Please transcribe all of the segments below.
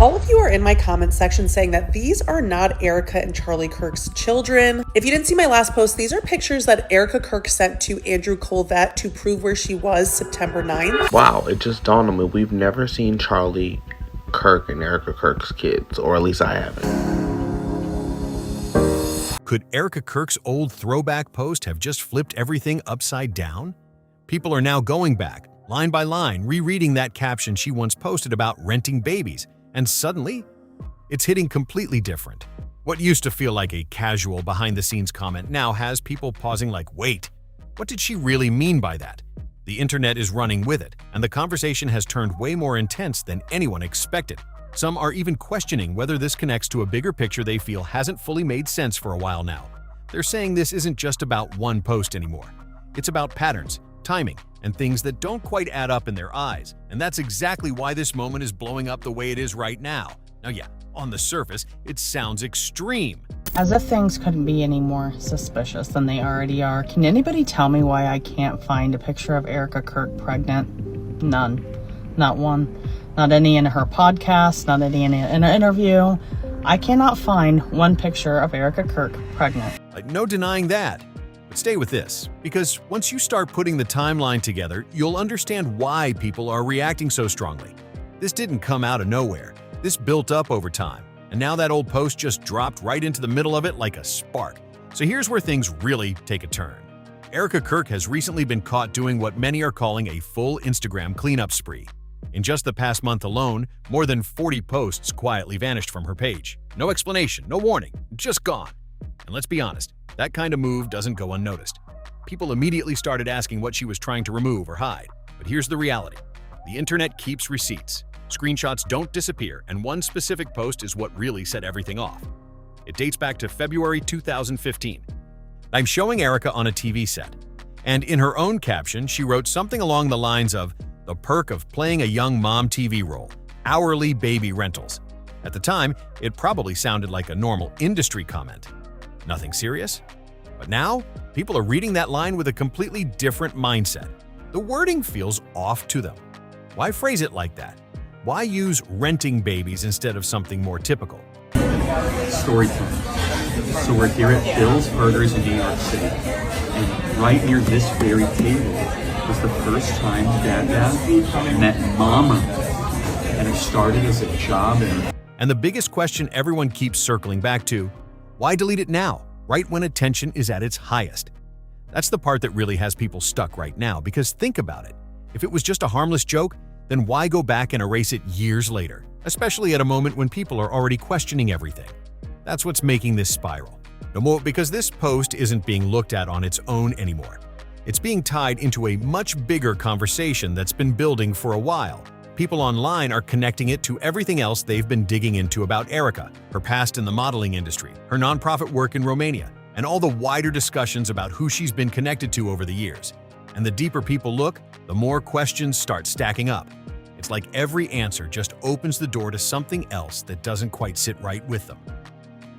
All of you are in my comment section saying that these are not Erika and Charlie Kirk's children. If you didn't see my last post, these are pictures that Erika Kirk sent to Andrew Colvett to prove where she was September 9th. Wow, it just dawned on me. We've never seen Charlie Kirk and Erika Kirk's kids, or at least I haven't. Could Erika Kirk's old throwback post have just flipped everything upside down? People are now going back, line by line, rereading that caption she once posted about renting babies, and suddenly, it's hitting completely different. What used to feel like a casual behind-the-scenes comment now has people pausing like, wait, what did she really mean by that? The internet is running with it, and the conversation has turned way more intense than anyone expected. Some are even questioning whether this connects to a bigger picture they feel hasn't fully made sense for a while now. They're saying this isn't just about one post anymore. It's about patterns, timing, and things that don't quite add up in their eyes. And that's exactly why this moment is blowing up the way it is right now. Now yeah, on the surface, it sounds extreme. As if things couldn't be any more suspicious than they already are. Can anybody tell me why I can't find a picture of Erika Kirk pregnant? None. Not one. Not any in her podcast, not any in an interview. I cannot find one picture of Erika Kirk pregnant. No denying that. But stay with this, because once you start putting the timeline together, you'll understand why people are reacting so strongly. This didn't come out of nowhere. This built up over time, and now that old post just dropped right into the middle of it like a spark. So here's where things really take a turn. Erika Kirk has recently been caught doing what many are calling a full Instagram cleanup spree. In just the past month alone, more than 40 posts quietly vanished from her page. No explanation, no warning, just gone. And let's be honest, that kind of move doesn't go unnoticed. People immediately started asking what she was trying to remove or hide. But here's the reality. The internet keeps receipts. Screenshots don't disappear, and one specific post is what really set everything off. It dates back to February 2015. I'm showing Erika on a TV set, and in her own caption, she wrote something along the lines of, "The perk of playing a young mom TV role, hourly baby rentals." At the time, it probably sounded like a normal industry comment. Nothing serious? But now, people are reading that line with a completely different mindset. The wording feels off to them. Why phrase it like that? Why use renting babies instead of something more typical? Storytelling. So we're here at Bill's Burgers in New York City, and right near this very table was the first time Dad met Mama, and it started as a job. And the biggest question everyone keeps circling back to, why delete it now, right when attention is at its highest? That's the part that really has people stuck right now, because think about it. If it was just a harmless joke, then why go back and erase it years later, especially at a moment when people are already questioning everything? That's what's making this spiral. No more, because this post isn't being looked at on its own anymore. It's being tied into a much bigger conversation that's been building for a while. People online are connecting it to everything else they've been digging into about Erika, her past in the modeling industry, her nonprofit work in Romania, and all the wider discussions about who she's been connected to over the years. And the deeper people look, the more questions start stacking up. It's like every answer just opens the door to something else that doesn't quite sit right with them.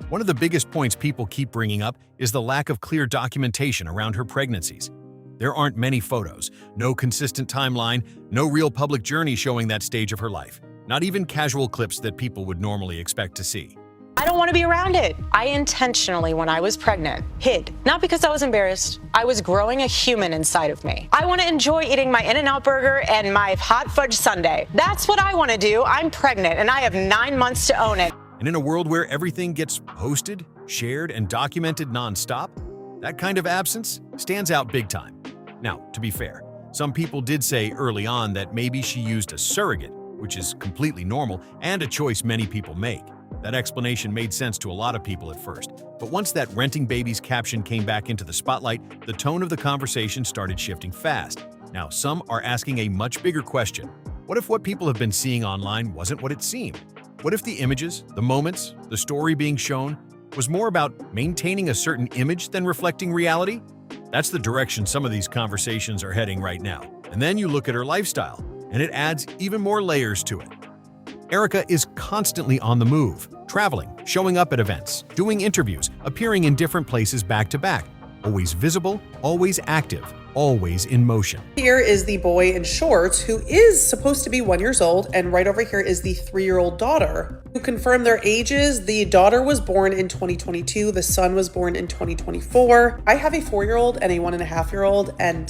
One of the biggest points people keep bringing up is the lack of clear documentation around her pregnancies. There aren't many photos, no consistent timeline, no real public journey showing that stage of her life, not even casual clips that people would normally expect to see. I don't want to be around it. I intentionally, when I was pregnant, hid. Not because I was embarrassed. I was growing a human inside of me. I want to enjoy eating my In-N-Out burger and my hot fudge sundae. That's what I want to do. I'm pregnant and I have 9 months to own it. And in a world where everything gets posted, shared, and documented nonstop, that kind of absence stands out big time. Now, to be fair, some people did say early on that maybe she used a surrogate, which is completely normal and a choice many people make. That explanation made sense to a lot of people at first. But once that renting babies caption came back into the spotlight, the tone of the conversation started shifting fast. Now, some are asking a much bigger question. What if what people have been seeing online wasn't what it seemed? What if the images, the moments, the story being shown was more about maintaining a certain image than reflecting reality? That's the direction some of these conversations are heading right now. And then you look at her lifestyle, and it adds even more layers to it. Erika is constantly on the move, traveling, showing up at events, doing interviews, appearing in different places back to back, always visible, always active. always in motion. Here is the boy in shorts who is supposed to be 1 year old, and right over here is the 3-year-old daughter. To confirm their ages, the daughter was born in 2022, the son was born in 2024. I have a 4-year-old and a 1.5-year-old, and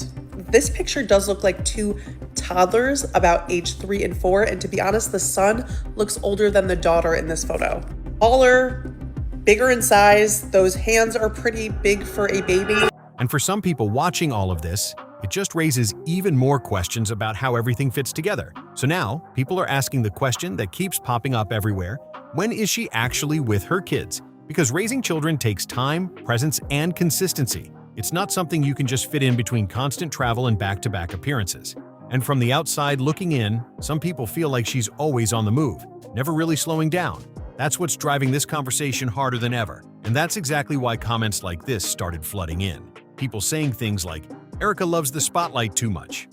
this picture does look like two toddlers about age 3 and 4, and to be honest, the son looks older than the daughter in this photo. Taller, bigger in size, those hands are pretty big for a baby. And for some people watching all of this, it just raises even more questions about how everything fits together. So now, people are asking the question that keeps popping up everywhere: when is she actually with her kids? Because raising children takes time, presence, and consistency. It's not something you can just fit in between constant travel and back-to-back appearances. And from the outside looking in, some people feel like she's always on the move, never really slowing down. That's what's driving this conversation harder than ever. And that's exactly why comments like this started flooding in. People saying things like, "Erika loves the spotlight too much."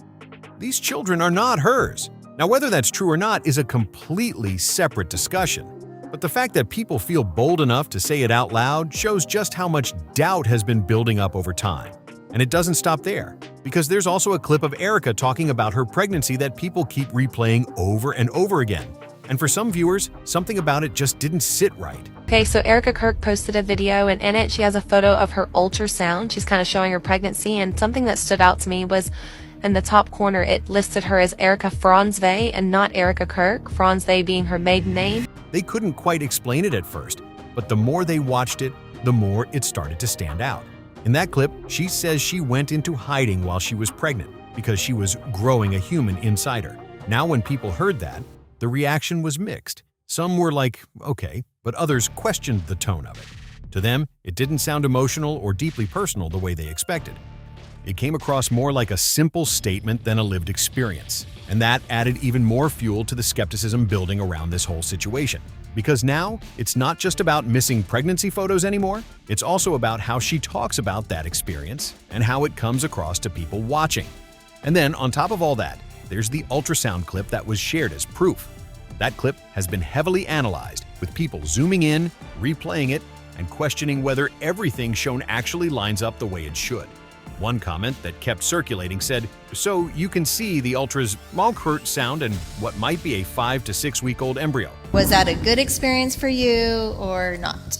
These children are not hers. Now, whether that's true or not is a completely separate discussion. But the fact that people feel bold enough to say it out loud shows just how much doubt has been building up over time. And it doesn't stop there, because there's also a clip of Erika talking about her pregnancy that people keep replaying over and over again. And for some viewers, something about it just didn't sit right. Okay, so Erika Kirk posted a video, and in it she has a photo of her ultrasound. She's kind of showing her pregnancy, and something that stood out to me was in the top corner it listed her as Erika Franzve and not Erika Kirk, Franzve being her maiden name. They couldn't quite explain it at first, but the more they watched it, the more it started to stand out. In that clip, she says she went into hiding while she was pregnant because she was growing a human inside her. Now when people heard that, the reaction was mixed. Some were like, okay, but others questioned the tone of it. To them, it didn't sound emotional or deeply personal the way they expected. It came across more like a simple statement than a lived experience. And that added even more fuel to the skepticism building around this whole situation. Because now, it's not just about missing pregnancy photos anymore, it's also about how she talks about that experience and how it comes across to people watching. And then, on top of all that, there's the ultrasound clip that was shared as proof. That clip has been heavily analyzed, with people zooming in, replaying it, and questioning whether everything shown actually lines up the way it should. One comment that kept circulating said, "So you can see the ultra's sound and what might be a 5 to 6 week old embryo." Was that a good experience for you or not?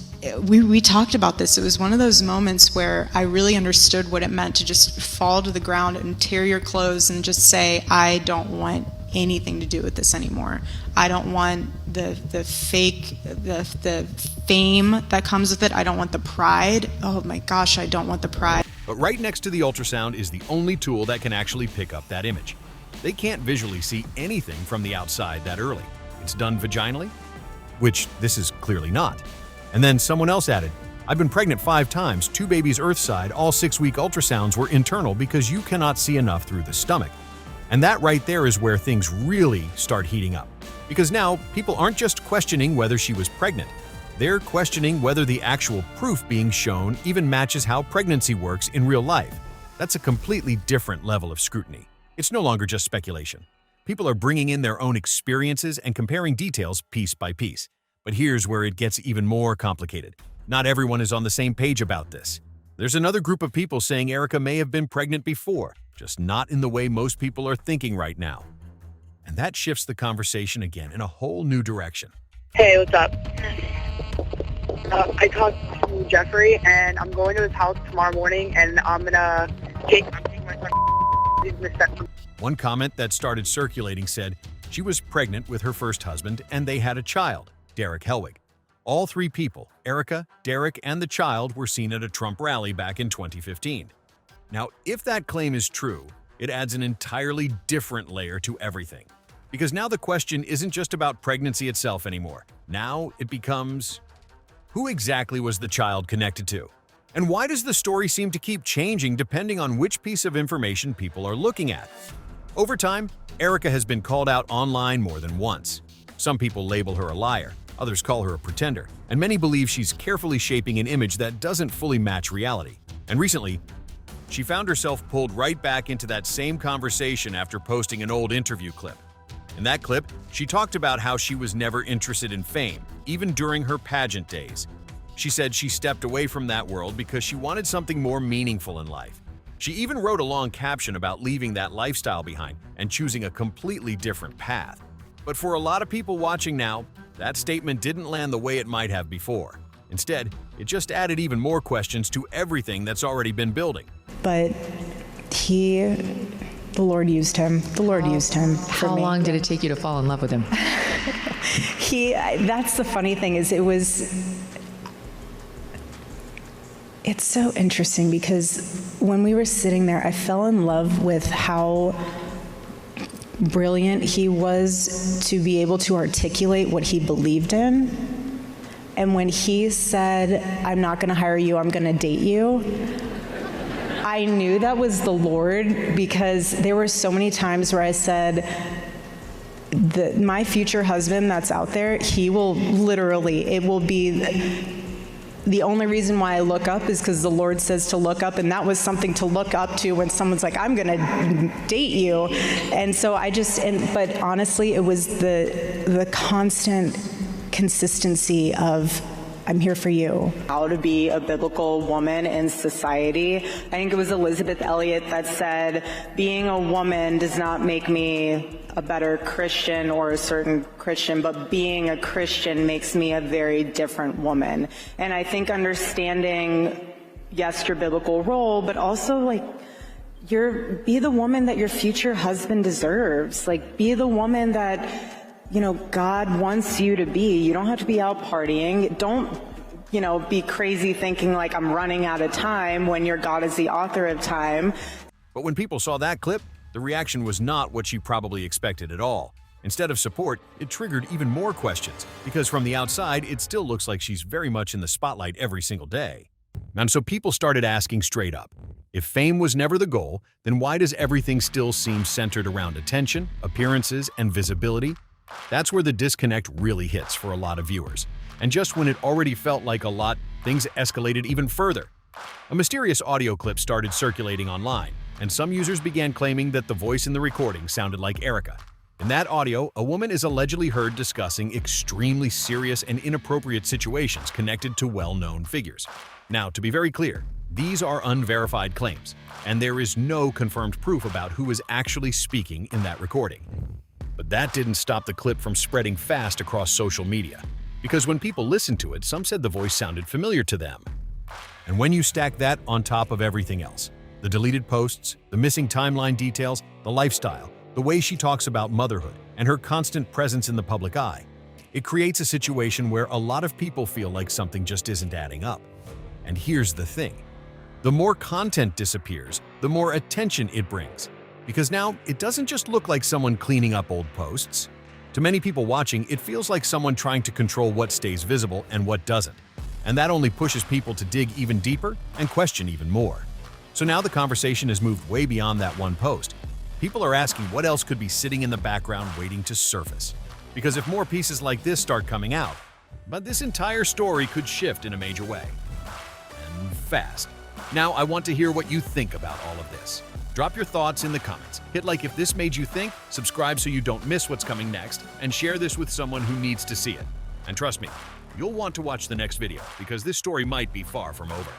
We talked about this. It was one of those moments where I really understood what it meant to just fall to the ground and tear your clothes and just say, I don't want anything to do with this anymore. I don't want the fake, the fame that comes with it. I don't want the pride. Oh my gosh, I don't want the pride. But right next to the ultrasound is the only tool that can actually pick up that image. They can't visually see anything from the outside that early. It's done vaginally, which this is clearly not. And then someone else added, "I've been pregnant 5 times, 2 babies earthside, all 6-week ultrasounds were internal because you cannot see enough through the stomach." And that right there is where things really start heating up. Because now, people aren't just questioning whether she was pregnant. They're questioning whether the actual proof being shown even matches how pregnancy works in real life. That's a completely different level of scrutiny. It's no longer just speculation. People are bringing in their own experiences and comparing details piece by piece. But here's where it gets even more complicated. Not everyone is on the same page about this. There's another group of people saying Erika may have been pregnant before, just not in the way most people are thinking right now. And that shifts the conversation again in a whole new direction. Hey, what's up? I talked to Jeffrey, and I'm going to his house tomorrow morning, and I'm taking my son. One comment that started circulating said she was pregnant with her first husband, and they had a child, Derek Helwig. All 3 people, Erika, Derek, and the child, were seen at a Trump rally back in 2015. Now, if that claim is true, it adds an entirely different layer to everything. Because now the question isn't just about pregnancy itself anymore. Now it becomes, who exactly was the child connected to? And why does the story seem to keep changing depending on which piece of information people are looking at? Over time, Erika has been called out online more than once. Some people label her a liar, others call her a pretender, and many believe she's carefully shaping an image that doesn't fully match reality. And recently, she found herself pulled right back into that same conversation after posting an old interview clip. In that clip, she talked about how she was never interested in fame, even during her pageant days. She said she stepped away from that world because she wanted something more meaningful in life. She even wrote a long caption about leaving that lifestyle behind and choosing a completely different path. But for a lot of people watching now, that statement didn't land the way it might have before. Instead, it just added even more questions to everything that's already been building. But the Lord used him. The Lord used him for How me. long did it take you to fall in love with him? That's the funny thing is it's so interesting because when we were sitting there, I fell in love with how brilliant he was to be able to articulate what he believed in. And when he said, I'm not going to hire you, I'm going to date you, I knew that was the Lord, because there were so many times where I said, my future husband that's out there, he will literally, it will be the only reason why I look up is because the Lord says to look up, and that was something to look up to when someone's like, I'm gonna date you. And so but honestly, it was the constant consistency of, I'm here for you. How to be a biblical woman in society. I think it was Elizabeth Elliot that said, being a woman does not make me a better Christian or a certain Christian, but being a Christian makes me a very different woman. And I think understanding, yes, your biblical role, but also like, be the woman that your future husband deserves. Like, be the woman that, God wants you to be. You don't have to be out partying. Don't, be crazy thinking like I'm running out of time when your God is the author of time. But when people saw that clip, the reaction was not what she probably expected at all. Instead of support, it triggered even more questions, because from the outside, it still looks like she's very much in the spotlight every single day. And so people started asking straight up, if fame was never the goal, then why does everything still seem centered around attention, appearances, and visibility? That's where the disconnect really hits for a lot of viewers. And just when it already felt like a lot, things escalated even further. A mysterious audio clip started circulating online, and some users began claiming that the voice in the recording sounded like Erika. In that audio, a woman is allegedly heard discussing extremely serious and inappropriate situations connected to well-known figures. Now, to be very clear, these are unverified claims, and there is no confirmed proof about who is actually speaking in that recording. But that didn't stop the clip from spreading fast across social media, because when people listened to it, some said the voice sounded familiar to them. And when you stack that on top of everything else, the deleted posts, the missing timeline details, the lifestyle, the way she talks about motherhood, and her constant presence in the public eye, it creates a situation where a lot of people feel like something just isn't adding up. And here's the thing. The more content disappears, the more attention it brings. Because now, it doesn't just look like someone cleaning up old posts. To many people watching, it feels like someone trying to control what stays visible and what doesn't. And that only pushes people to dig even deeper and question even more. So now the conversation has moved way beyond that one post. People are asking what else could be sitting in the background waiting to surface. Because if more pieces like this start coming out, but this entire story could shift in a major way. And fast. Now I want to hear what you think about all of this. Drop your thoughts in the comments. Hit like if this made you think, subscribe so you don't miss what's coming next, and share this with someone who needs to see it. And trust me, you'll want to watch the next video because this story might be far from over.